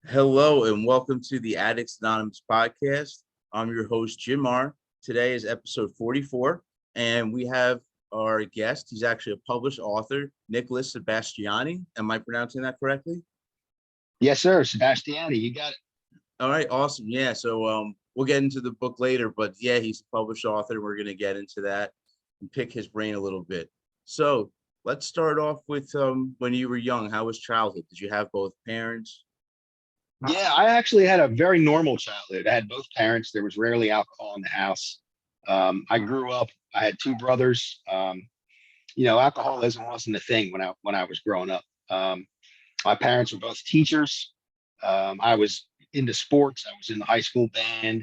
Hello and welcome to the Addicts Anonymous podcast. I'm your host, Jim R. Today is episode 44, and we have our guest. He's actually a published author, Nicholas Sebastiani. Am I pronouncing that correctly? Yes, sir. Sebastiani, you got it. All right, awesome. Yeah, so we'll get into the book later, but yeah, he's a published author. We're going to get into that and pick his brain a little bit. So let's start off with when you were young. How was childhood? Did you have both parents? Yeah, I actually had a very normal childhood. I had both parents. There was rarely alcohol in the house. I grew up. I had two brothers. Alcoholism wasn't a thing when I was growing up. My parents were both teachers. I was into sports. I was in the high school band,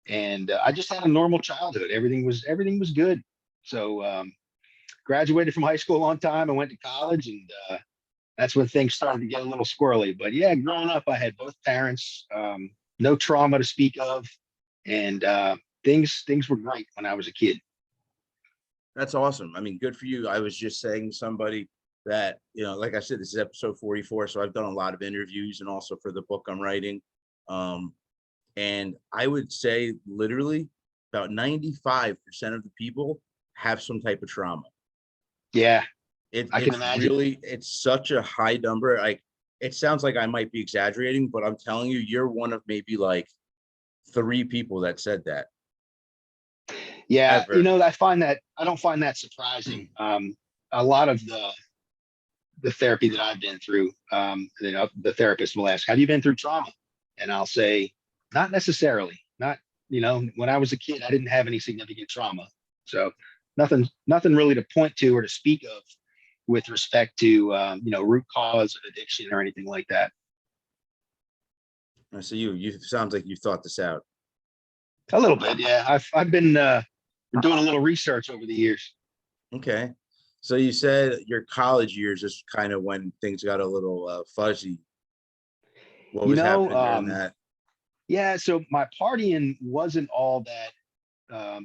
and I just had a normal childhood. Everything was good. So graduated from high school on time and went to college, and that's when things started to get a little squirrely. But yeah, growing up, I had both parents, no trauma to speak of, and things were great when I was a kid. That's awesome. I mean, good for you. I was just saying to somebody that, like I said, this is episode 44. So I've done a lot of interviews and also for the book I'm writing. And I would say literally about 95% of the people have some type of trauma. Yeah, I can It's imagine. really, it's such a high number. It sounds like I might be exaggerating, but I'm telling you, you're one of maybe like three people that said that Yeah, ever. I don't find that surprising. A lot of the therapy that I've been through, the therapist will ask, "Have you been through trauma?" And I'll say, "Not necessarily. Not, when I was a kid, I didn't have any significant trauma. So nothing really to point to or to speak of with respect to root cause of addiction or anything like that." So you sounds like you thought this out. A little bit, yeah. I've been doing a little research over the years. Okay. So you said your college years is kind of when things got a little fuzzy. What You was know, happening during that? yeah. So my partying wasn't all that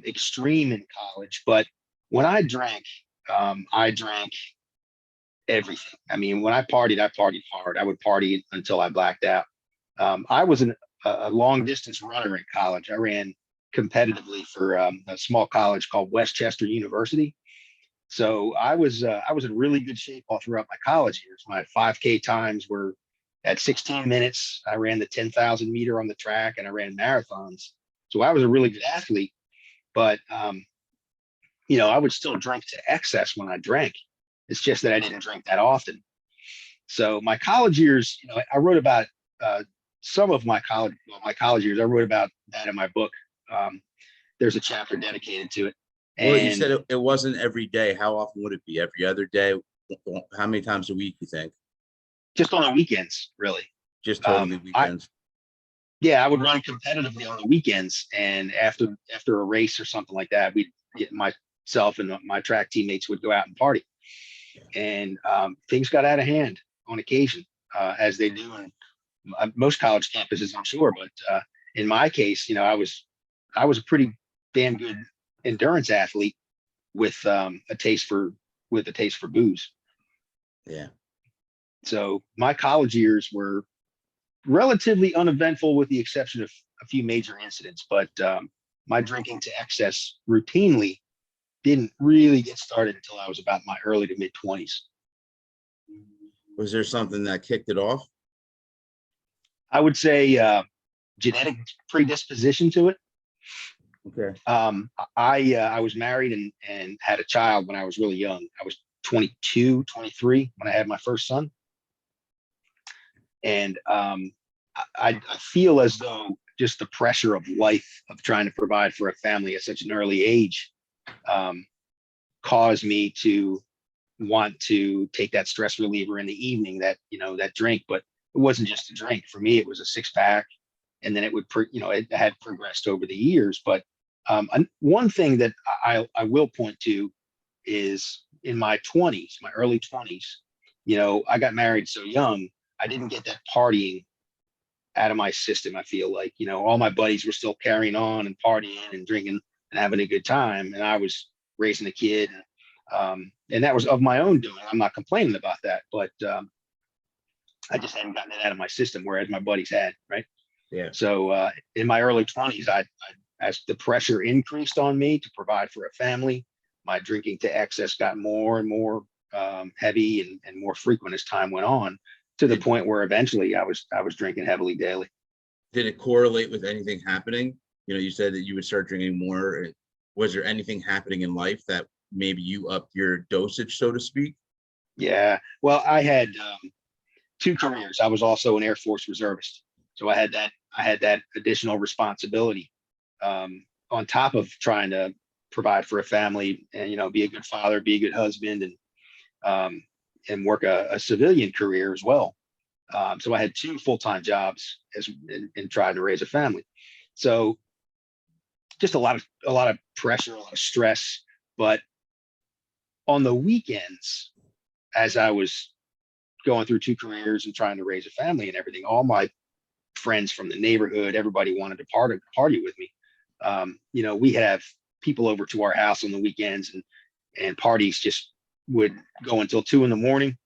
extreme in college, but when I drank everything. I mean, when I partied hard. I would party until I blacked out. I was a long distance runner in college. I ran competitively for a small college called Westchester University. So I was in really good shape all throughout my college years. My 5K times were at 16 minutes. I ran the 10,000 meter on the track, and I ran marathons. So I was a really good athlete. But I would still drink to excess when I drank. It's just that I didn't drink that often. So my college years, I wrote about uh, some of my college years. I wrote about that in my book. Um, there's a chapter dedicated to it, Well, you and said it wasn't every day. How often would it be? Every other day? How many times a week you think? just on the weekends, really. Just totally I weekends. Yeah, I would run competitively on the weekends, and after a race or something like that, we'd get myself and my track teammates would go out and party, and things got out of hand on occasion, as they do in most college campuses, I'm sure. But in my case, I was a pretty damn good endurance athlete with a taste for booze. Yeah. So my college years were relatively uneventful, with the exception of a few major incidents. But my drinking to excess routinely didn't really get started until I was about my early to mid 20s. Was there something that kicked it off? I would say genetic predisposition to it. Okay. I was married and had a child when I was really young. I was 22, 23 when I had my first son. And I feel as though just the pressure of life, of trying to provide for a family at such an early age, um, caused me to want to take that stress reliever in the evening, that drink. But it wasn't just a drink. For me, it was a six pack, and then it had progressed over the years. But one thing that I will point to is in my 20s, my early 20s, I got married so young. I didn't get that partying out of my system. I feel like, all my buddies were still carrying on and partying and drinking and having a good time. And I was raising a kid. And that was of my own doing. I'm not complaining about that. But I just hadn't gotten it out of my system, whereas my buddies had, right? Yeah. So in my early 20s, as the pressure increased on me to provide for a family, my drinking to excess got more and more heavy and more frequent as time went on, to the Did point where eventually I was drinking heavily daily. did it correlate with anything happening? You said that you would start drinking more. Was there anything happening in life that maybe you upped your dosage, so to speak? Yeah. Well, I had two careers. I was also an Air Force reservist, so I had that additional responsibility on top of trying to provide for a family and be a good father, be a good husband, um, and work a civilian career as well. So I had two full-time jobs in trying to raise a family. So just a lot of pressure, a lot of stress. But on the weekends, as I was going through two careers and trying to raise a family and everything, all my friends from the neighborhood, everybody wanted to party with me. We have people over to our house on the weekends, and parties just would go until 2 a.m.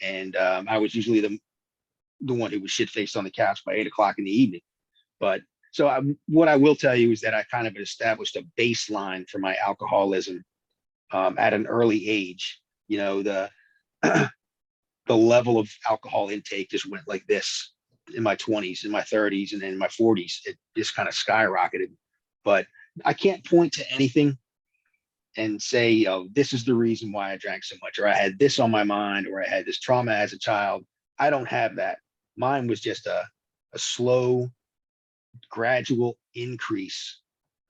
And I was usually the one who was shit faced on the couch by 8 o'clock in the evening. But what I will tell you is that I kind of established a baseline for my alcoholism at an early age. The the level of alcohol intake just went like this in my 20s, in my 30s, and then in my 40s. It just kind of skyrocketed. But I can't point to anything and say, oh, this is the reason why I drank so much, or I had this on my mind, or I had this trauma as a child. I don't have that. Mine was just a slow, gradual increase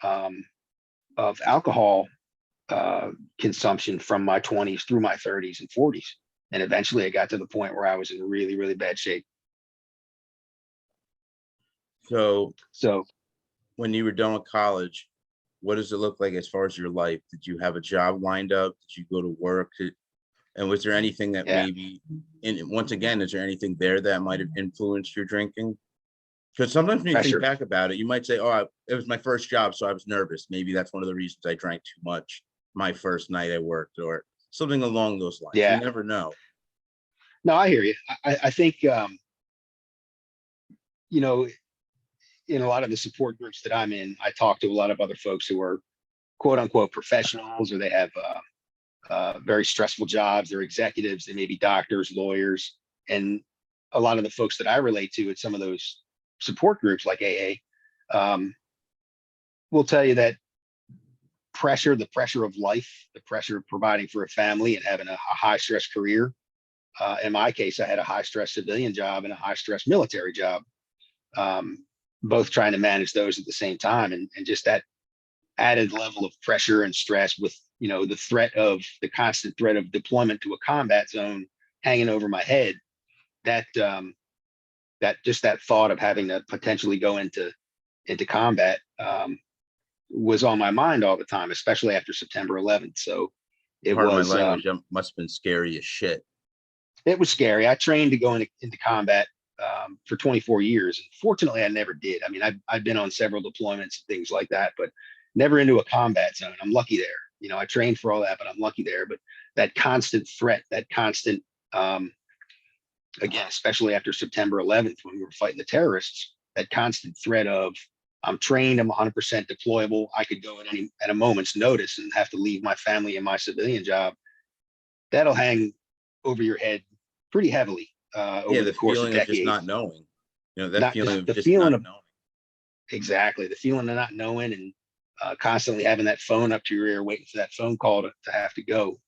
of alcohol consumption from my 20s through my 30s and 40s. And eventually I got to the point where I was in really, really bad shape. So So when you were done with college, what does it look like as far as your life? Did you have a job lined up? Did you go to work? And was there anything that yeah, maybe, and once again, is there anything there that might have influenced your drinking? Because sometimes when you think pressure. back about it, you might say, oh, it was my first job, so I was nervous. Maybe that's one of the reasons I drank too much my first night I worked, or something along those lines. You Yeah. never know. No, I hear you. I think, you know, in a lot of the support groups that I'm in, I talk to a lot of other folks who are quote unquote professionals, or they have very stressful jobs. They're executives. They may be doctors, lawyers. And a lot of the folks that I relate to at some of those support groups like AA will tell you that the pressure of life, the pressure of providing for a family and having a high stress career. In my case, I had a high stress civilian job and a high stress military job, both trying to manage those at the same time. And just that added level of pressure and stress with, the constant threat of deployment to a combat zone hanging over my head, that thought of having to potentially go into combat was on my mind all the time, especially after September 11th. So it Part of my was language must have been scary as shit. it was scary. I trained to go into combat for 24 years. And fortunately, I never did. I mean, I've been on several deployments and things like that, but never into a combat zone. I'm lucky there. I trained for all that, but I'm lucky there. But that constant threat, that constant, again, especially after September 11th, when we were fighting the terrorists, that constant threat of, I'm trained, I'm 100% deployable. I could go at a moment's notice and have to leave my family and my civilian job. That'll hang over your head pretty heavily over the The course of feeling of just decades. not knowing, that Not feeling of the just feeling not of knowing. exactly the feeling of not knowing, and constantly having that phone up to your ear, waiting for that phone call to have to go.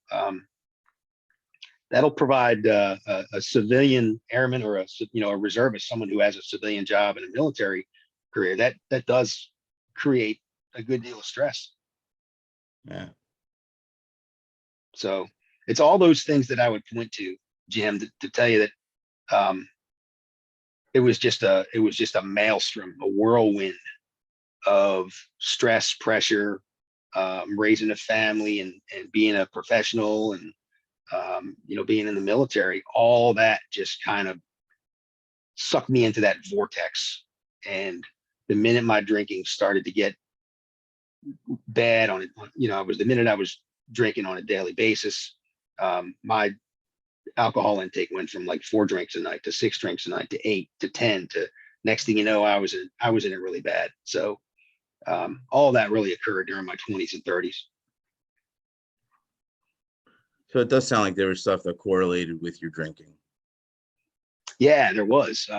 That'll provide a civilian airman or a reservist, someone who has a civilian job and a military career. That does create a good deal of stress. Yeah. So it's all those things that I would point to, Jim, to tell you that it was just a maelstrom, a whirlwind of stress, pressure, raising a family and being a professional and being in the military. All that just kind of sucked me into that vortex. And the minute my drinking started to get bad on it, the minute I was drinking on a daily basis, my alcohol intake went from like 4 drinks a night to 6 drinks a night to 8 to 10 to next thing you know, I was in it really bad. So all that really occurred during my 20s and 30s. So it does sound like there was stuff that correlated with your drinking. Yeah, there was.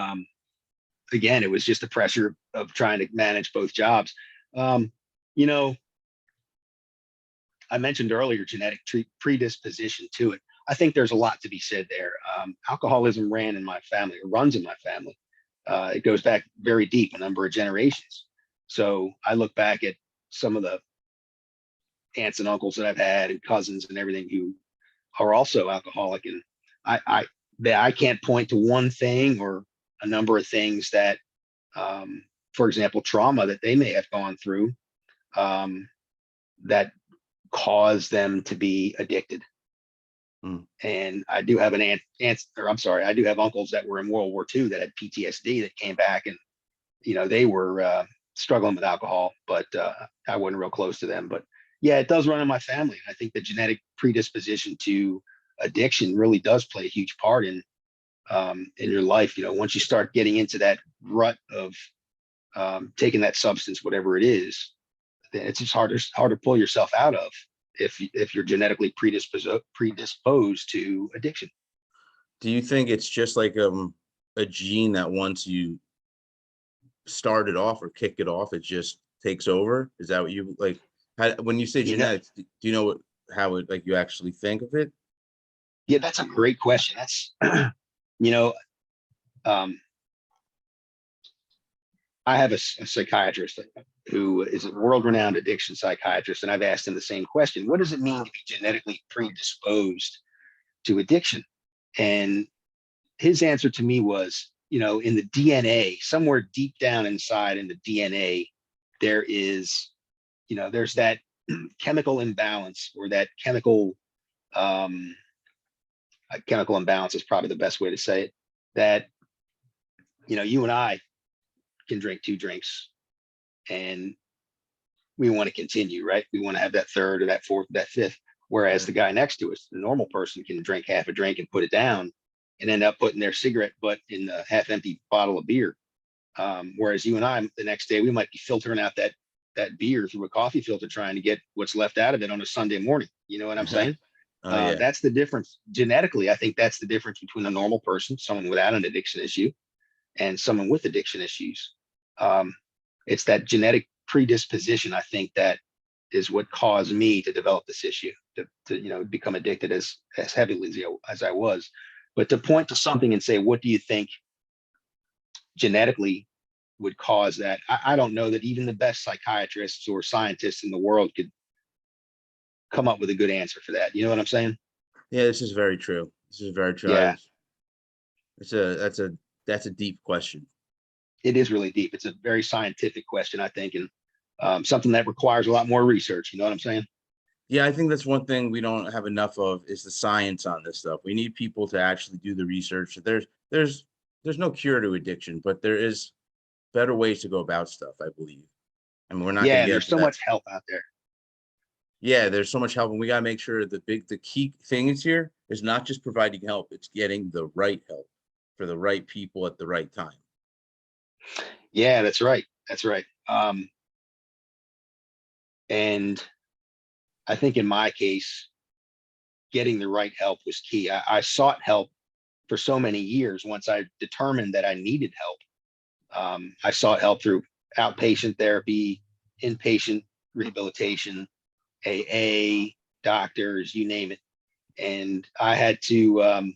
Again, it was just the pressure of trying to manage both jobs. You know, I mentioned earlier genetic predisposition to it. I think there's a lot to be said there. Alcoholism runs in my family. It goes back very deep, a number of generations. So I look back at some of the aunts and uncles that I've had and cousins and everything who are also alcoholic. And I can't point to one thing or a number of things that, for example, trauma that they may have gone through that caused them to be addicted. And I do have I do have uncles that were in World War II that had PTSD that came back, and they were struggling with alcohol, but I wasn't real close to them. But yeah, it does run in my family. I think the genetic predisposition to addiction really does play a huge part in your life. Once you start getting into that rut of taking that substance, whatever it is, then it's just hard to pull yourself out of if you're genetically predisposed to addiction. Do you think it's just like a gene that once you start it off or kick it off, it just takes over? Is that what you like? When you say genetics, do you know how it like you actually think of it? Yeah, that's a great question. That's I have a psychiatrist who is a world-renowned addiction psychiatrist, and I've asked him the same question: what does it mean to be genetically predisposed to addiction? And his answer to me was, in the DNA, somewhere deep down inside in the DNA, there is, there's that chemical imbalance, or that chemical imbalance is probably the best way to say it, that, you and I can drink 2 drinks and we want to continue, right? We want to have that third or that fourth, that fifth. Whereas the guy next to us, the normal person, can drink half a drink and put it down and end up putting their cigarette butt in the half empty bottle of beer. Whereas you and I, the next day, we might be filtering out that beer through a coffee filter, trying to get what's left out of it on a Sunday morning. You know what I'm saying? Yeah. That's the difference. Genetically, I think that's the difference between a normal person, someone without an addiction issue, and someone with addiction issues. It's that genetic predisposition, I think, that is what caused me to develop this issue, to become addicted as heavily as I was. But to point to something and say, what do you think genetically would cause that? I don't know that even the best psychiatrists or scientists in the world could come up with a good answer for that. You know what I'm saying? Yeah, this is very true. This is very true. Yeah. That's a deep question. It is really deep. It's a very scientific question, I think, and something that requires a lot more research. You know what I'm saying? Yeah, I think that's one thing we don't have enough of, is the science on this stuff. We need people to actually do the research. There's no cure to addiction, but there is better ways to go about stuff, I believe. And we're not going to get there's so much help out there. Yeah, there's so much help, and we got to make sure the key thing is here is not just providing help, it's getting the right help for the right people at the right time. Yeah, that's right. That's right. And I think in my case, getting the right help was key. I sought help for so many years. Once I determined that I needed help, I sought help through outpatient therapy, inpatient rehabilitation, AA, doctors, you name it. And I had to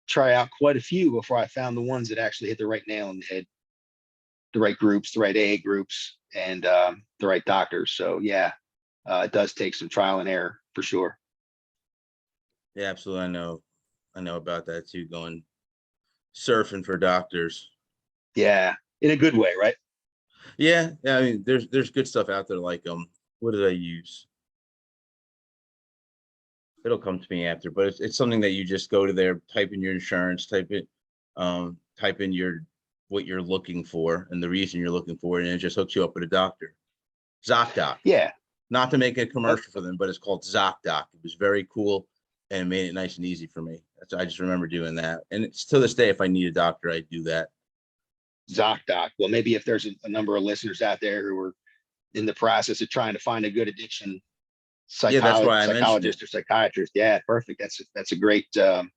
try out quite a few before I found the ones that actually hit the right nail on the head, the right groups, the right AA groups, and the right doctors. So yeah, it does take some trial and error for sure. Yeah, absolutely. I know about that too, going surfing for doctors. Yeah, in a good way, right? Yeah, I mean, there's good stuff out there. Like, what did I use? It'll come to me after, but it's something that you just go to there, type in your insurance, type in what you're looking for and the reason you're looking for it, and it just hooks you up with a doctor. Zopdoc. Yeah. Not to make a commercial for them, but it's called Zopdoc. It was very cool. and it made it nice and easy for me. I just remember doing that. And it's to this day, if I need a doctor, I do that. Zopdoc. Well, maybe if there's a number of listeners out there who are in the process of trying to find a good addiction Yeah, that's why I mentioned it. psychologist or psychiatrist. Yeah, perfect. That's a great thing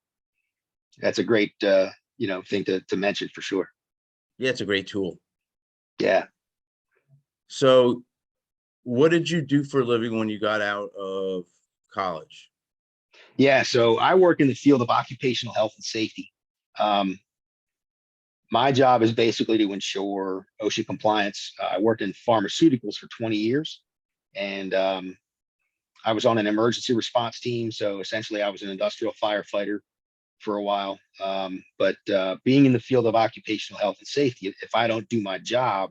to mention for sure. Yeah, it's a great tool. Yeah. So what did you do for a living when you got out of college? Yeah. So I work in the field of occupational health and safety. Um, my job is basically to ensure OSHA compliance. I worked in pharmaceuticals for 20 years, and I was on an emergency response team. So essentially, I was an industrial firefighter for a while. But being in the field of occupational health and safety, if I don't do my job,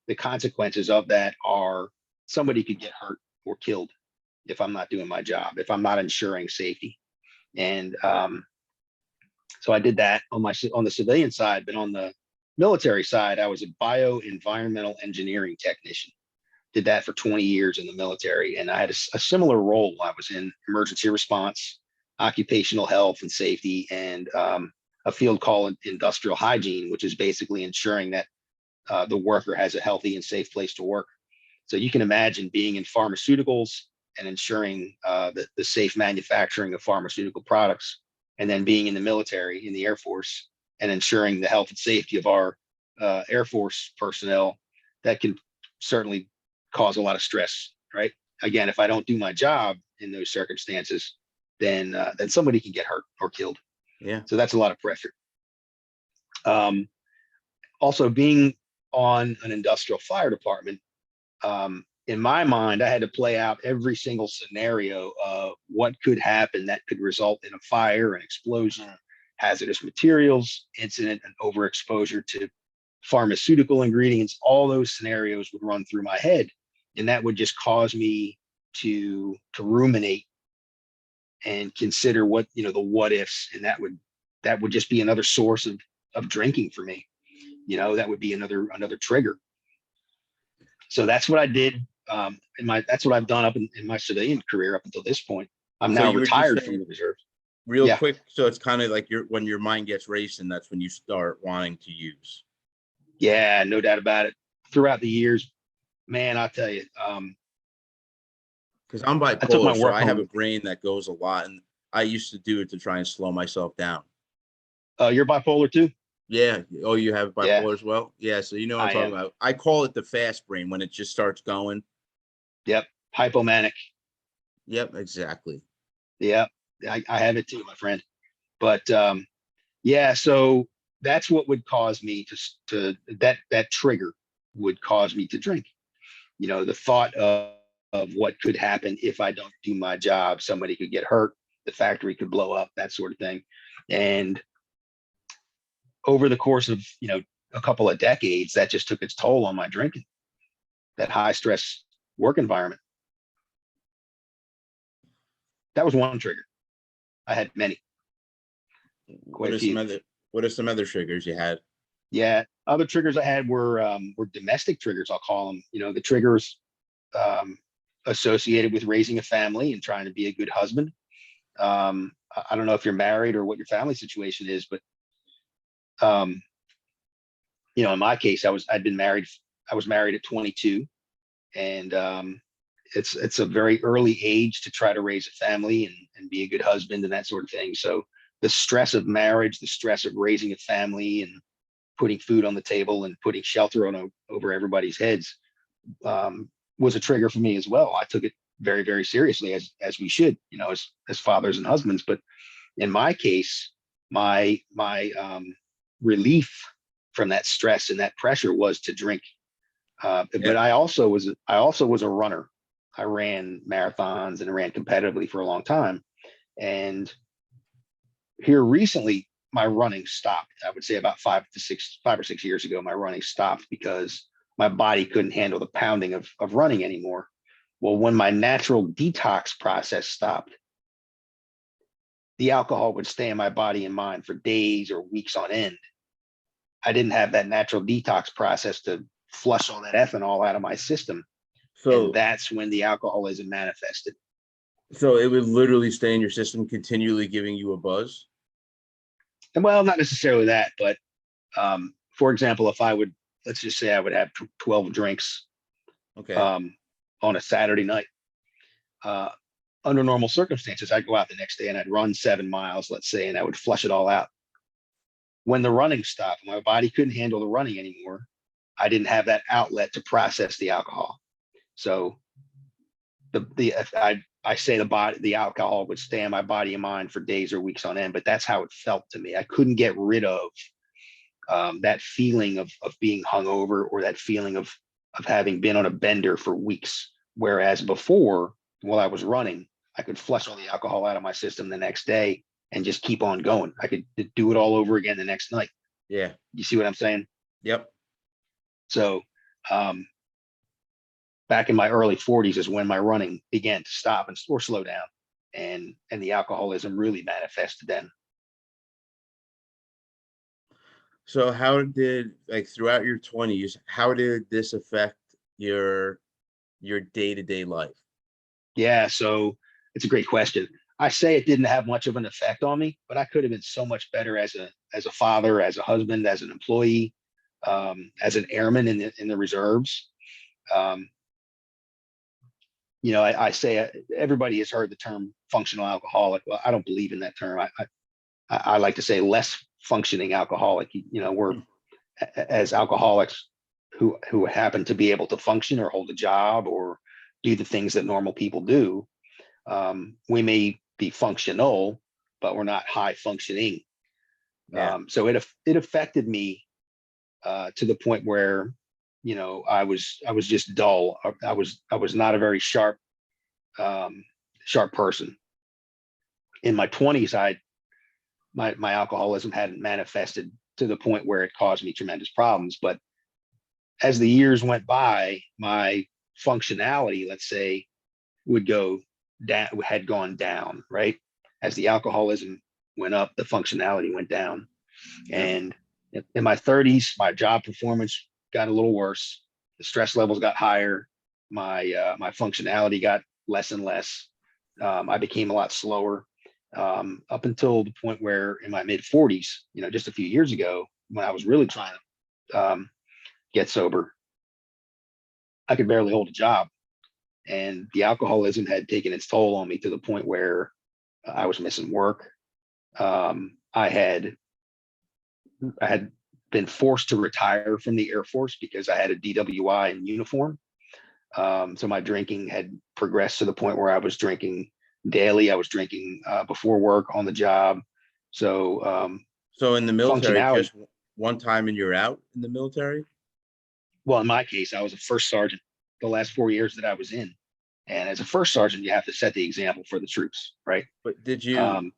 the consequences of that are somebody could get hurt or killed if I'm not doing my job, if I'm not ensuring safety. And so I did that on the civilian side, but on the military side, I was a bioenvironmental engineering technician. Did that for 20 years in the military, and I had a similar role. I was in emergency response, occupational health and safety, and a field called industrial hygiene, which is basically ensuring that the worker has a healthy and safe place to work. So you can imagine being in pharmaceuticals and ensuring the safe manufacturing of pharmaceutical products, and then being in the military, in the Air Force, and ensuring the health and safety of our Air Force personnel. That can certainly cause a lot of stress, right? Again, if I don't do my job in those circumstances, then somebody can get hurt or killed. Yeah. So that's a lot of pressure. Also, being on an industrial fire department, in my mind, I had to play out every single scenario of what could happen that could result in a fire, an explosion, hazardous materials incident, an overexposure to pharmaceutical ingredients. All those scenarios would run through my head, and that would just cause me to ruminate and consider the what ifs, and that would just be another source of drinking for me. That would be another trigger. So that's what I did. That's what I've done up in my civilian career up until this point. I'm So now you were just retired from saying the reserves. real Yeah. quick. So it's kind of like when your mind gets racing, that's when you start wanting to use. Yeah, no doubt about it. Throughout the years, man, I'll tell you, Because I'm I took my bipolar, so work I have a home. brain that goes a lot, and I used to do it to try and slow myself down. You're bipolar too? Yeah. Oh, you have Yeah, bipolar as well? Yeah. So you know what I'm I talking am. about. I call it the fast brain when it just starts going. Yep. Hypomanic. Yep, exactly. Yeah, I have it too, my friend. But yeah, so that's what would cause me that trigger would cause me to drink. The thought of what could happen if I don't do my job. Somebody could get hurt, the factory could blow up, that sort of thing. And over the course of, a couple of decades, that just took its toll on my drinking, that high stress work environment. That was one trigger. I had many, quite What a are few. some other triggers you had? Yeah. Other triggers I had were domestic triggers, I'll call them. The triggers associated with raising a family and trying to be a good husband. I don't know if you're married or what your family situation is, but in my case, I was married at 22, and it's a very early age to try to raise a family and be a good husband and that sort of thing. So the stress of marriage, the stress of raising a family and putting food on the table and putting shelter over everybody's heads was a trigger for me as well. I took it very, very seriously, as we should, as fathers and husbands. But in my case, my relief from that stress and that pressure was to drink. But I also was a runner. I ran marathons and ran competitively for a long time. And here recently, my running stopped. I would say about 5 or 6 years ago, my running stopped because my body couldn't handle the pounding of running anymore. Well, when my natural detox process stopped, the alcohol would stay in my body and mind for days or weeks on end. I didn't have that natural detox process to flush all that ethanol out of my system. And So that's when the alcoholism manifested. So it would literally stay in your system, continually giving you a buzz. And well, not necessarily that, but for example, if I would, let's just say I would have 12 drinks Okay. um, on a Saturday night. Uh, Under normal circumstances, I'd go out the next day and I'd run 7 miles, let's say, and I would flush it all out. When the running stopped, my body couldn't handle the running anymore. I didn't have that outlet to process the alcohol. So I say the alcohol would stay in my body and mind for days or weeks on end, but that's how it felt to me. I couldn't get rid of that feeling of being hungover, or that feeling of having been on a bender for weeks. Whereas before, while I was running, I could flush all the alcohol out of my system the next day and just keep on going. I could do it all over again the next night. Yeah. You see what I'm saying? Yep. So back in my early 40s is when my running began to stop or slow down, and the alcoholism really manifested then. So how did, like, throughout your 20s, how did this affect your day-to-day life? Yeah, so it's a great question. I say it didn't have much of an effect on me, but I could have been so much better as a father, as a husband, as an employee, as an airman in the reserves. Um, I say everybody has heard the term functional alcoholic. Well, I don't believe in that term. I like to say less functioning alcoholic. We're as alcoholics who happen to be able to function or hold a job or do the things that normal people do. We may be functional, but we're not high functioning. Yeah. So it affected me to the point where, I was just dull. I was not a very sharp person. In my 20s, my alcoholism hadn't manifested to the point where it caused me tremendous problems. But as the years went by, my functionality, let's say, had gone down, right? As the alcoholism went up, the functionality went down. Yep. And in my 30s, my job performance got a little worse. The stress levels got higher. My functionality got less and less. I became a lot slower, up until the point where in my mid 40s, just a few years ago, when I was really trying to get sober, I could barely hold a job. And the alcoholism had taken its toll on me to the point where I was missing work. I had been forced to retire from the Air Force because I had a DWI in uniform. So my drinking had progressed to the point where I was drinking daily. I was drinking before work, on the job. So So in the military, functionality. just one time and you're out in the military? Well, in my case, I was a first sergeant the last 4 years that I was in. And as a first sergeant, you have to set the example for the troops, right? But they didn't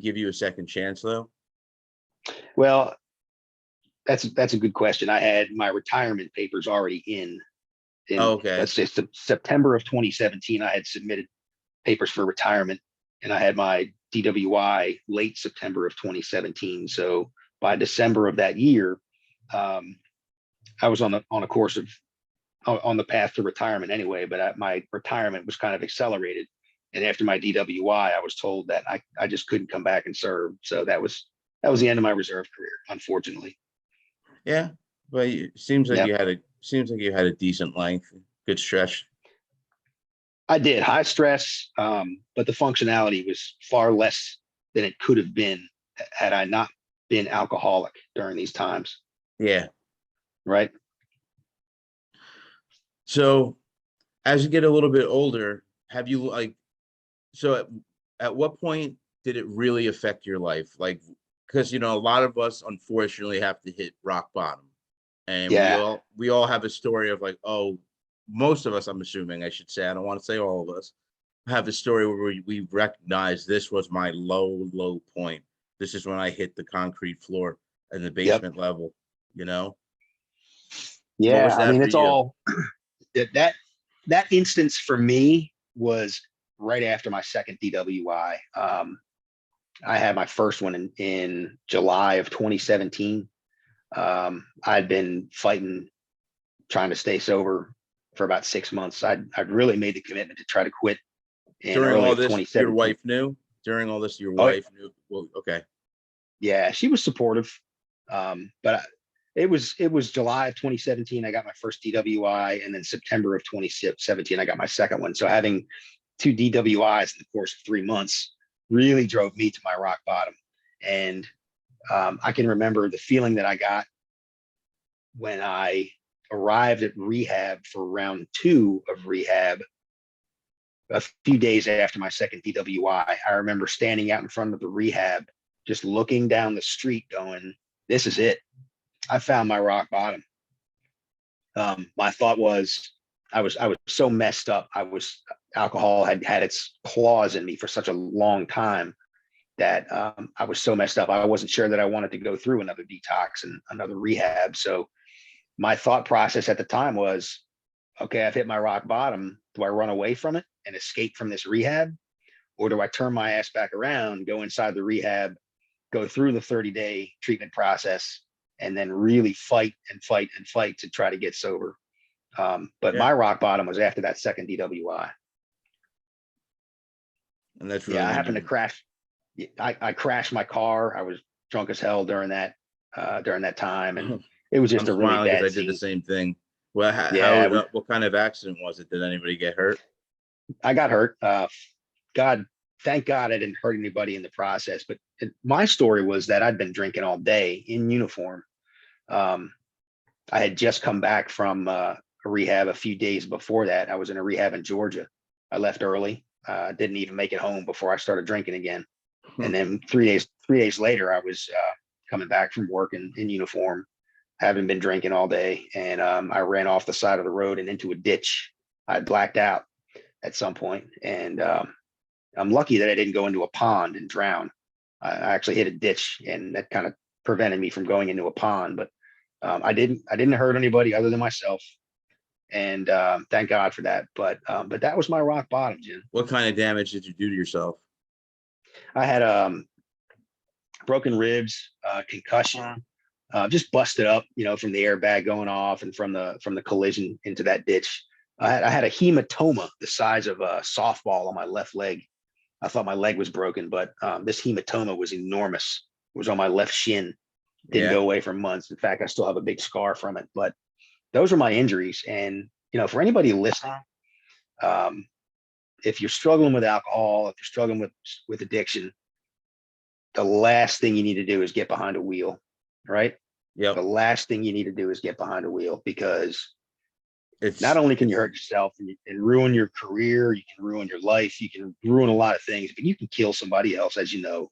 give you a second chance though? Well, that's a good question. I had my retirement papers already in Oh, okay. let's say September of 2017. I had submitted papers for retirement, and I had my DWI late September of 2017. So by December of that year, I was on a course on the path to retirement anyway. But my retirement was kind of accelerated, and after my DWI, I was told that I just couldn't come back and serve. So that was the end of my reserve career, unfortunately. Yeah, but it seems like Yeah, you had a decent length, good stretch. I did high stress, but the functionality was far less than it could have been had I not been alcoholic during these times. Yeah. Right. So as you get a little bit older, have you at what point did it really affect your life? Like, because a lot of us unfortunately have to hit rock bottom, and Yeah. we all have a story of, like, oh, most of us, I'm assuming, I should say, I don't want to say all of us, have a story where we recognize this was my low point. This is when I hit the concrete floor and the Yep. basement level. What was Yeah. I that mean, for it's you? all that instance for me was right after my second DWI. I had my first one in July of 2017. I'd been fighting, trying to stay sober for about 6 months. I'd really made the commitment to try to quit in During early all of this, your 2017. wife knew? During all this, your Oh, wife knew? Well, okay. yeah, she was supportive. But it was July of 2017. I got my first DWI, and then September of 2017, I got my second one. So having two DWIs in the course of 3 months really drove me to my rock bottom. And I can remember the feeling that I got when I arrived at rehab for round 2 of rehab a few days after my second DWI. I remember standing out in front of the rehab, just looking down the street going, this is it. I found my rock bottom. My thought was, I was so messed up. Alcohol had its claws in me for such a long time that I was so messed up. I wasn't sure that I wanted to go through another detox and another rehab. So my thought process at the time was, okay, I've hit my rock bottom. Do I run away from it and escape from this rehab? Or do I turn my ass back around, go inside the rehab, go through the 30-day treatment process, and then really fight and fight and fight to try to get sober? But Yeah. my rock bottom was after that second DWI. And that's really Yeah, I when happened to you, crash. I crashed my car. I was drunk as hell during that time, and it was I'm just a really smiling because bad I did the scene. same thing. Well, Yeah, what kind of accident was it? Did anybody get hurt? I got hurt. God, thank God I didn't hurt anybody in the process. But my story was that I'd been drinking all day in uniform. Um, I had just come back from a rehab a few days before that. I was in a rehab in Georgia. I left early. Didn't even make it home before I started drinking again. And then 3 days later, I was coming back from work in uniform, having been drinking all day, and I ran off the side of the road and into a ditch. I blacked out at some point, and I'm lucky that I didn't go into a pond and drown. I actually hit a ditch, and that kind of prevented me from going into a pond. But I didn't hurt anybody other than myself, and thank God for that. But that was my rock bottom, Jim. What kind of damage did you do to yourself? I had broken ribs, concussion, just busted up, from the airbag going off and from the collision into that ditch. I had a hematoma the size of a softball on my left leg. I thought my leg was broken, but this hematoma was enormous. It was on my left shin. Didn't Yeah. go away for months. In fact, I still have a big scar from it. But those were my injuries. And for anybody listening, um, if you're struggling with alcohol, if you're struggling with addiction, the last thing you need to do is get behind a wheel, right? The Yep. last thing you need to do is get behind a wheel, because not It's only can you hurt yourself and ruin your career, you can ruin your life, you can ruin a lot of things, but you can kill somebody else, as you know.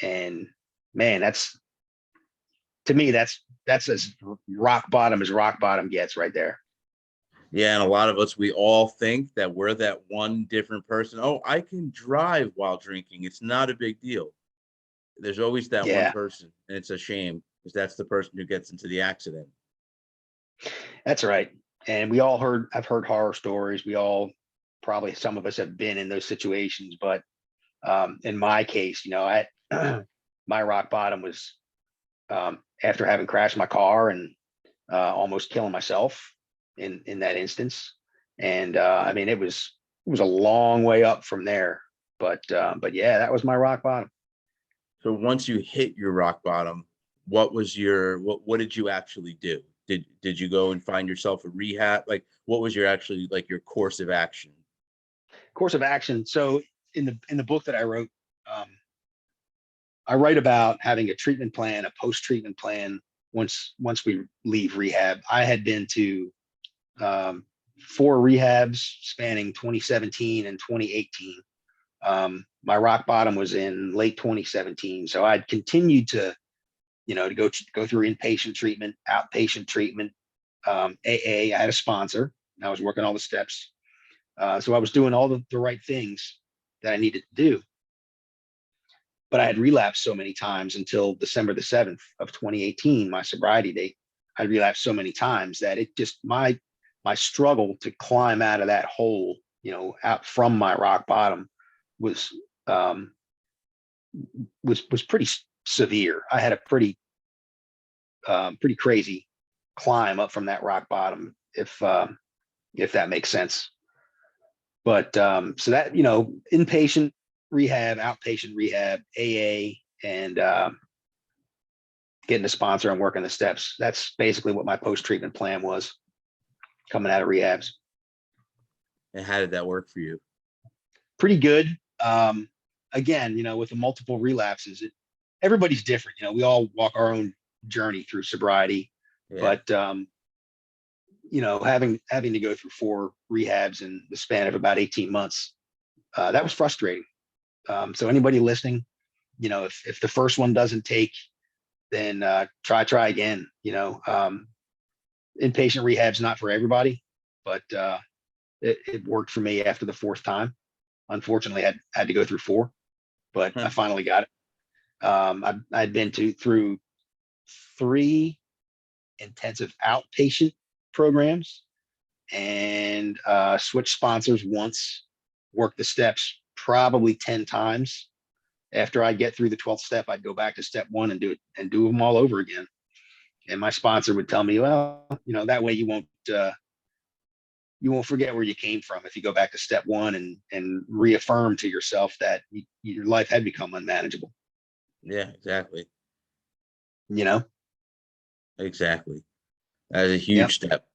And man, to me, that's as rock bottom as rock bottom gets right there. Yeah, and a lot of us, we all think that we're that one different person. Oh, I can drive while drinking. It's not a big deal. There's always that one Yeah, person, and it's a shame because that's the person who gets into the accident. that's right. And I've heard horror stories. We all, probably some of us, have been in those situations. But in my case, my rock bottom was after having crashed my car and almost killing myself in that instance. And I mean, it was a long way up from there. But yeah, that was my rock bottom. So once you hit your rock bottom, what did you actually do? Did you go and find yourself a rehab? Like, what was your actually like your course of action? Course of action. So in the book that I wrote, um, I write about having a treatment plan, a post-treatment plan. Once we leave rehab, I had been to um, 4 rehabs spanning 2017 and 2018. My rock bottom was in late 2017, so I'd continued to go through inpatient treatment, outpatient treatment, AA. I had a sponsor, and I was working all the steps, so I was doing all the right things that I needed to do. But I had relapsed so many times until December the 7th of 2018, my sobriety date. I relapsed so many times that it just my struggle to climb out of that hole, out from my rock bottom, was um, was pretty severe. I had a pretty crazy climb up from that rock bottom, if that makes sense. But so that, inpatient rehab, outpatient rehab, AA, and getting a sponsor and working the steps. That's basically what my post-treatment plan was coming out of rehabs. And how did that work for you? Pretty good. Again, with the multiple relapses, everybody's different. We all walk our own journey through sobriety, Yeah. but having to go through 4 rehabs in the span of about 18 months, that was frustrating. So anybody listening, if the first one doesn't take, then try again. Inpatient rehab's not for everybody, but it worked for me after the 4th time. Unfortunately, I had to go through 4, but I finally got it. I'd been through 3 intensive outpatient programs and switched sponsors once, worked the steps probably 10 times. After I get through the 12th step, I'd go back to step 1 and do them all over again. And my sponsor would tell me, well, that way you won't forget where you came from if you go back to step 1 and reaffirm to yourself that your life had become unmanageable. Yeah, exactly. Exactly. That is a huge step.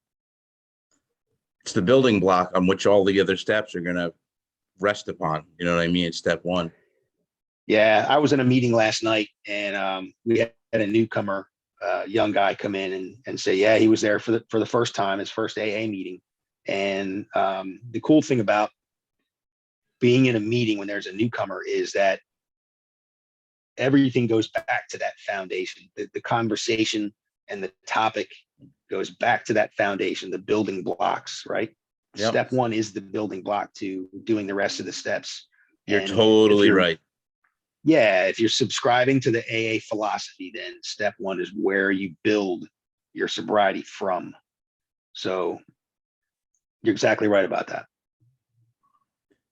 It's the building block on which all the other steps are going to rest upon. You know what I mean? It's step 1. Yeah, I was in a meeting last night, and we had a newcomer, young guy, come in and say, yeah, he was there for the first time, his first AA meeting. And the cool thing about being in a meeting when there's a newcomer is that everything goes back to that foundation. The conversation and the topic goes back to that foundation, the building blocks, right? Yep. Step 1 is the building block to doing the rest of the steps. You're totally right. Yeah, if you're subscribing to the AA philosophy, then step 1 is where you build your sobriety from. So you're exactly right about that.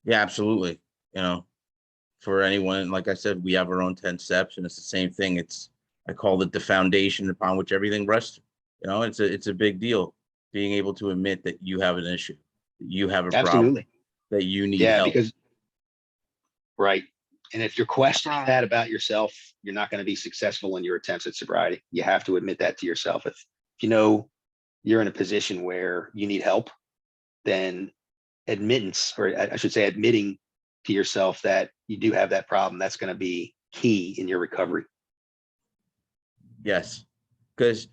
Yeah, absolutely. For anyone, like I said, we have our own 10 steps, and it's the same thing. I call it the foundation upon which everything rests. It's a big deal being able to admit that you have an issue, that you have a problem, that you need help. Because right. And if you're questioning that about yourself, you're not going to be successful in your attempts at sobriety. You have to admit that to yourself. If you're in a position where you need help, then admittance, or I should say admitting to yourself that you do have that problem, that's going to be key in your recovery. Yes, because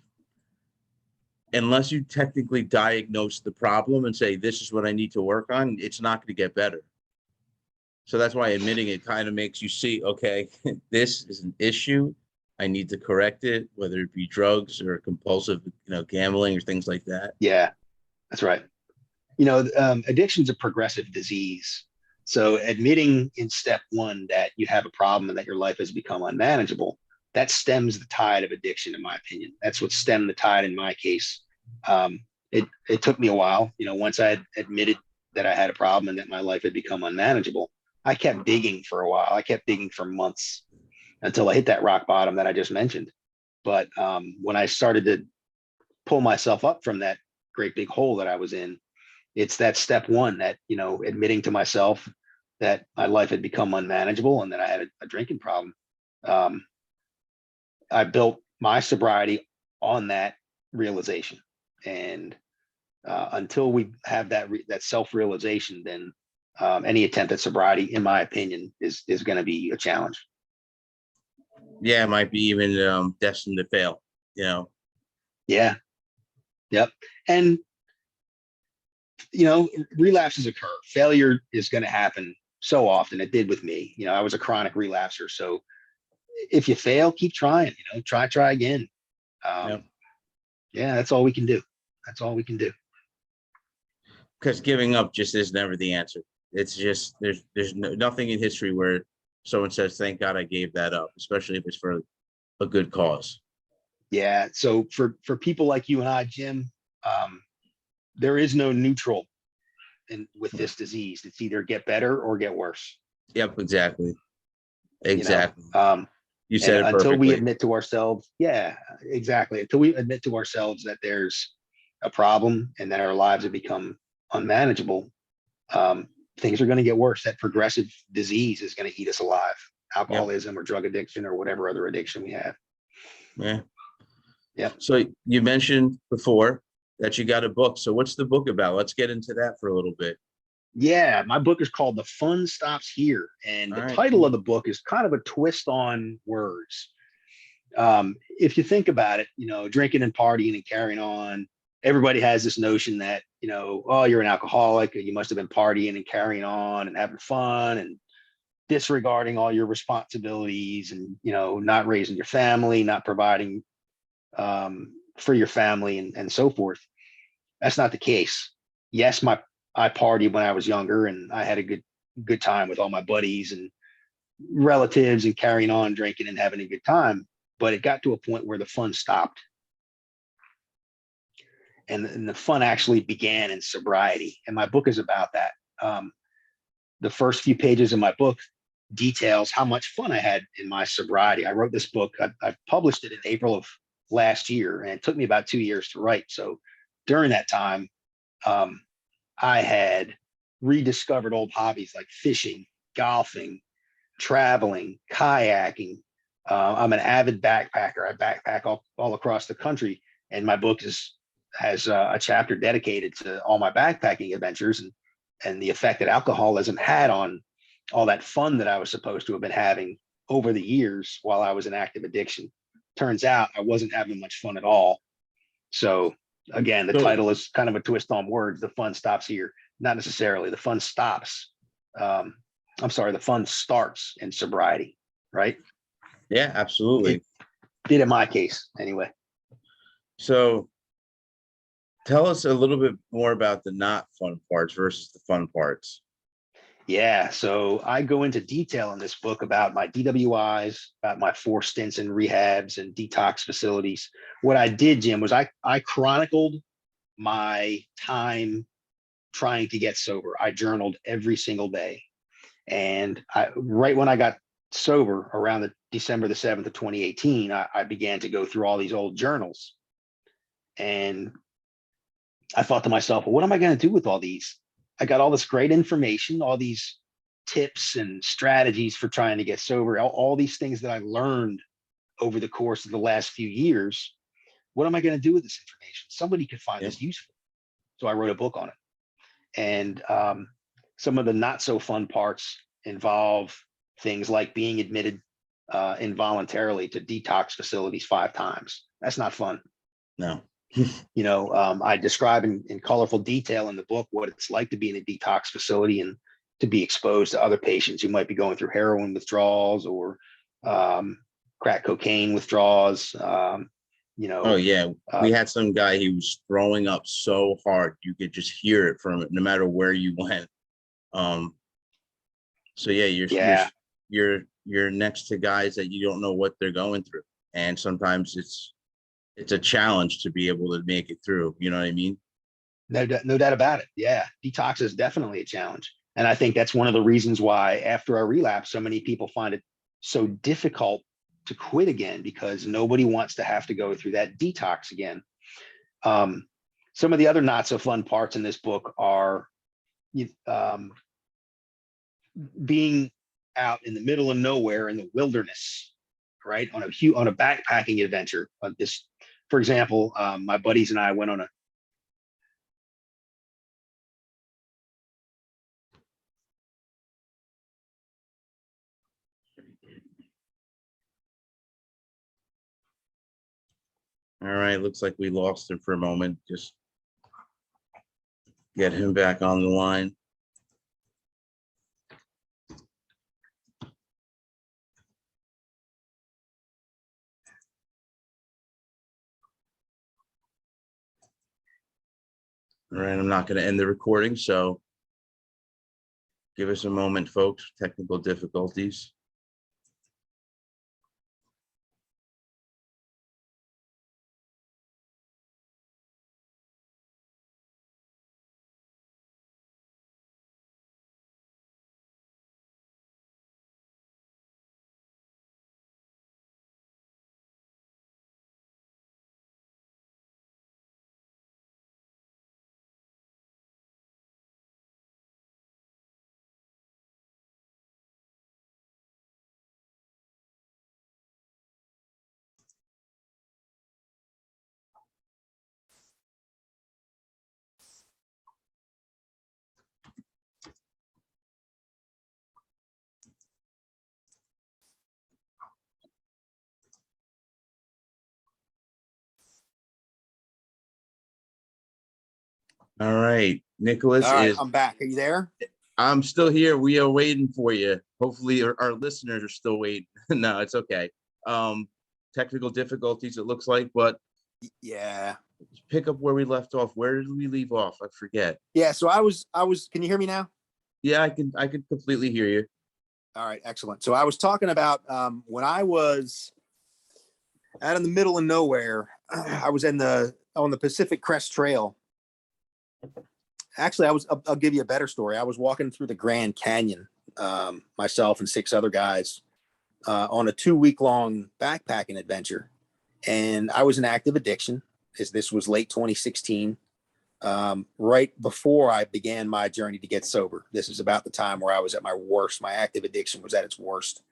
unless you technically diagnose the problem and say, this is what I need to work on, it's not going to get better. So that's why admitting it kind of makes you see, okay, this is an issue. I need to correct it, whether it be drugs or compulsive, gambling or things like that. Yeah, that's right. Addiction's a progressive disease. So admitting in step 1 that you have a problem and that your life has become unmanageable, that stems the tide of addiction, in my opinion. That's what stemmed the tide in my case. It took me a while. Once I had admitted that I had a problem and that my life had become unmanageable, I kept digging for a while. I kept digging for months until I hit that rock bottom that I just mentioned. But when I started to pull myself up from that great big hole that I was in, it's that step 1, that, admitting to myself that my life had become unmanageable and that I had a drinking problem. I built my sobriety on that realization. And until we have that self-realization, then any attempt at sobriety, in my opinion, is going to be a challenge. Yeah, it might be even destined to fail, Yeah. Yep. And, relapses occur. Failure is going to happen so often. It did with me. I was a chronic relapser. So if you fail, keep trying, try again. Yep. Yeah, that's all we can do. That's all we can do. Because giving up just is never the answer. It's just, there's nothing in history where someone says, thank God I gave that up, especially if it's for a good cause. Yeah. So for people like you and I, Jim, there is no neutral with this disease. It's either get better or get worse. Yep, exactly. You said it until perfectly. we admit to ourselves, yeah, exactly. Until we admit to ourselves that there's a problem and that our lives have become unmanageable, things are going to get worse. That progressive disease is going to eat us alive. Yep. Alcoholism or drug addiction or whatever other addiction we have. Yeah. Yep. So you mentioned before that you got a book. So what's the book about? Let's get into that for a little bit. Yeah, my book is called The Fun Stops Here. And All the right. title of the book is kind of a twist on words. If you think about it, drinking and partying and carrying on, everybody has this notion that, oh, you're an alcoholic, or you must have been partying and carrying on and having fun and disregarding all your responsibilities and, not raising your family, not providing for your family and so forth. That's not the case. Yes, I partied when I was younger and I had a good time with all my buddies and relatives and carrying on drinking and having a good time. But it got to a point where the fun stopped. And the fun actually began in sobriety. And my book is about that. The first few pages of my book details how much fun I had in my sobriety. I wrote this book. I published it in April of last year, and it took me about 2 years to write. So during that time, I had rediscovered old hobbies like fishing, golfing, traveling, kayaking. I'm an avid backpacker. I backpack all across the country, and my book has a chapter dedicated to all my backpacking adventures and the effect that alcoholism had on all that fun that I was supposed to have been having over the years while I was in active addiction. Turns out I wasn't having much fun at all. So again, the So title is kind of a twist on words. The fun stops here. Not necessarily. The fun stops. I'm sorry, the fun starts in sobriety, right? yeah, absolutely. It did in my case anyway. So tell us a little bit more about the not fun parts versus the fun parts. Yeah, so I go into detail in this book about my DWIs, about my 4 stints in rehabs and detox facilities. What I did, Jim, was I chronicled my time trying to get sober. I journaled every single day. And right when I got sober, around the December the 7th of 2018, I began to go through all these old journals. And I thought to myself, well, what am I going to do with all these? I got all this great information, all these tips and strategies for trying to get sober, all these things that I learned over the course of the last few years. What am I going to do with this information? Somebody could find Yeah. this useful. So I wrote a book on it. And some of the not so fun parts involve things like being admitted involuntarily to detox facilities 5 times. That's not fun. No. I describe in colorful detail in the book what it's like to be in a detox facility and to be exposed to other patients who might be going through heroin withdrawals or crack cocaine withdrawals. Oh yeah, we had some guy. He was throwing up so hard you could just hear it from it, no matter where you went. So yeah, you're next to guys that you don't know what they're going through, and sometimes it's a challenge to be able to make it through. You know what I mean? No doubt about it. Yeah, detox is definitely a challenge, and I think that's one of the reasons why after a relapse, so many people find it so difficult to quit again because nobody wants to have to go through that detox again. Some of the other not so fun parts in this book are being out in the middle of nowhere in the wilderness, right? On a backpacking adventure. For example, my buddies and I went on a All right, looks like we lost him for a moment. Just get him back on the line. All right, I'm not going to end the recording, so give us a moment, folks. Technical difficulties. All right. Nicholas All right, is, I'm back. Are you there? I'm still here. We are waiting for you. Hopefully our listeners are still waiting. No, it's okay. Um, Technical difficulties, it looks like, but Yeah. pick up where we left off. Where did we leave off? I forget. Yeah. So I was, can you hear me now? Yeah, I can completely hear you. All right. Excellent. So I was talking about when I was out in the middle of nowhere, I was on the Pacific Crest Trail. Actually, I'll give you a better story. I was walking through the Grand Canyon, myself and 6 other guys, on a 2-week long backpacking adventure. And I was in active addiction. This was late 2016, right before I began my journey to get sober. This is about the time where I was at my worst. My active addiction was at its worst.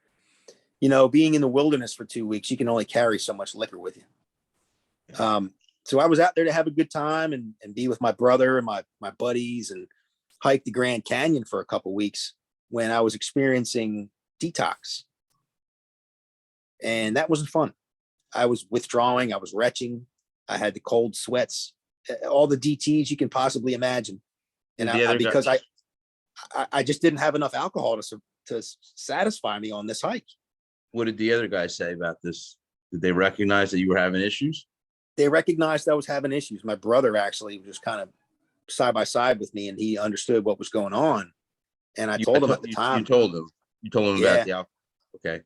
You know, being in the wilderness for 2 weeks, you can only carry so much liquor with you. So I was out there to have a good time and be with my brother and my buddies and hike the Grand Canyon for a couple of weeks when I was experiencing detox. And that wasn't fun. I was withdrawing. I was retching. I had the cold sweats, all the DTs you can possibly imagine. And because I just didn't have enough alcohol to satisfy me on this hike. What did the other guys say about this? Did they recognize that you were having issues? They recognized I was having issues. My brother actually was just kind of side by side with me, and he understood what was going on. And I told him at the time. You told him. You told him about the alcohol. Okay.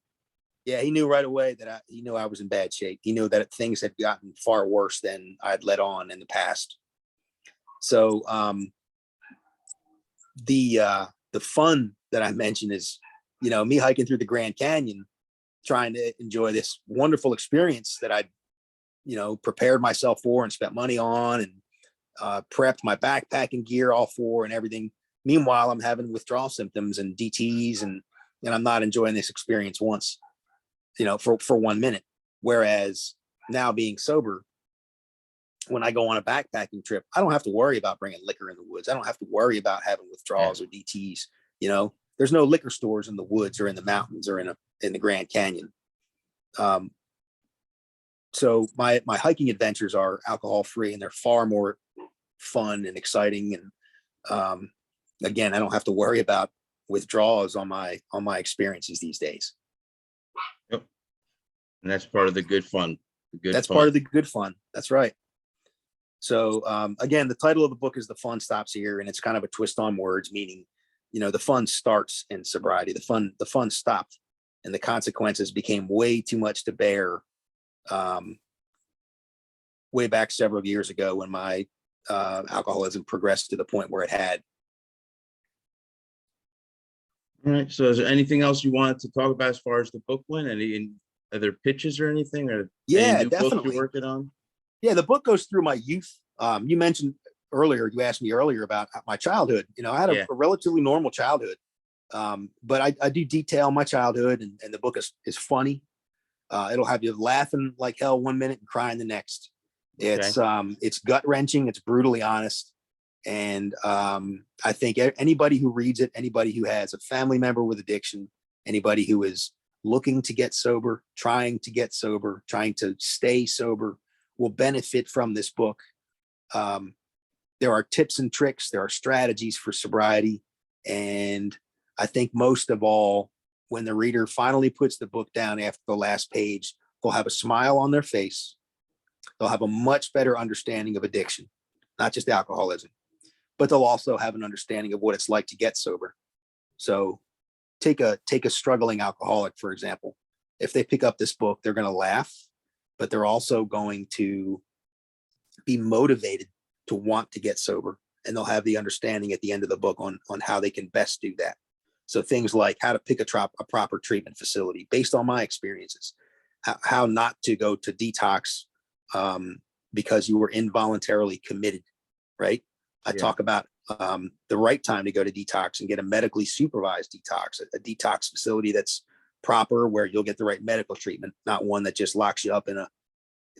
Yeah, he knew right away that he knew I was in bad shape. He knew that things had gotten far worse than I'd let on in the past. So the fun that I mentioned is, you know, me hiking through the Grand Canyon, trying to enjoy this wonderful experience that I'd, you know, prepared myself for and spent money on and prepped my backpacking gear all for and everything. Meanwhile, I'm having withdrawal symptoms and DTs and I'm not enjoying this experience once, you know, for 1 minute. Whereas now being sober, when I go on a backpacking trip, I don't have to worry about bringing liquor in the woods. I don't have to worry about having withdrawals or DTs. You know, there's no liquor stores in the woods or in the mountains or in the Grand Canyon. So my hiking adventures are alcohol free and they're far more fun and exciting. And again, I don't have to worry about withdrawals on my experiences these days. Yep. And that's part of the good fun. Part of the good fun. That's right. So again, the title of the book is The Fun Stops Here, and it's kind of a twist on words, meaning, you know, the fun starts in sobriety. The fun stopped, and the consequences became way too much to bear. Way back several years ago when my alcoholism progressed to the point where it had. All right. So is there anything else you wanted to talk about as far as the book went? Any other pitches or anything? Or yeah, any new definitely. book you're working on? Yeah, the book goes through my youth. You mentioned earlier, you asked me earlier about my childhood. You know, I had a relatively normal childhood. But I do detail my childhood, and the book is funny. It'll have you laughing like hell 1 minute and crying the next. It's gut wrenching. It's brutally honest. And I think anybody who reads it, anybody who has a family member with addiction, anybody who is looking to get sober, trying to stay sober, will benefit from this book. There are tips and tricks. There are strategies for sobriety. And I think most of all, when the reader finally puts the book down after the last page, they'll have a smile on their face. They'll have a much better understanding of addiction, not just alcoholism, but they'll also have an understanding of what it's like to get sober. So take a struggling alcoholic, for example. If they pick up this book, they're going to laugh, but they're also going to be motivated to want to get sober. And they'll have the understanding at the end of the book on how they can best do that. So things like how to pick a proper treatment facility based on my experiences, how not to go to detox because you were involuntarily committed, right? I talk about the right time to go to detox and get a medically supervised detox, a detox facility that's proper where you'll get the right medical treatment, not one that just locks you up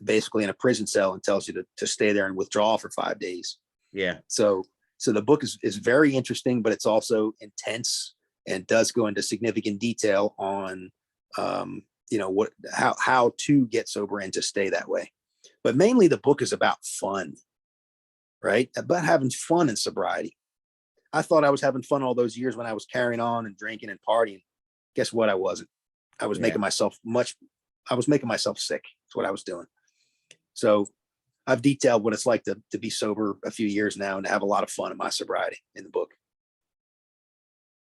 basically in a prison cell and tells you to stay there and withdraw for 5 days. Yeah. So the book is very interesting, but it's also intense and does go into significant detail on, how to get sober and to stay that way. But mainly the book is about fun, right? About having fun in sobriety. I thought I was having fun all those years when I was carrying on and drinking and partying. Guess what? I wasn't. I was making myself sick. That's what I was doing. So I've detailed what it's like to be sober a few years now and to have a lot of fun in my sobriety in the book.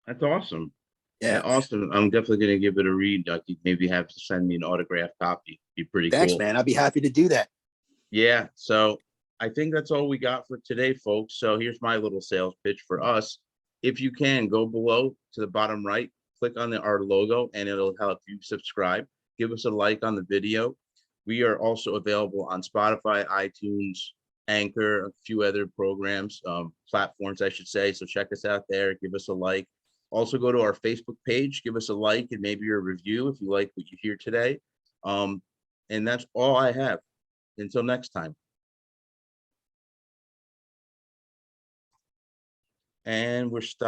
That's awesome. Yeah. Awesome. I'm definitely going to give it a read. You maybe have to send me an autographed copy. Be pretty Thanks, cool. man. I'd be happy to do that. Yeah. So I think that's all we got for today, folks. So here's my little sales pitch for us. If you can, go below to the bottom right, click on our logo, and it'll help you subscribe. Give us a like on the video. We are also available on Spotify, iTunes, Anchor, a few other programs, platforms, I should say. So check us out there. Give us a like. Also go to our Facebook page, give us a like and maybe a review if you like what you hear today. And that's all I have. Until next time. And we're stopped.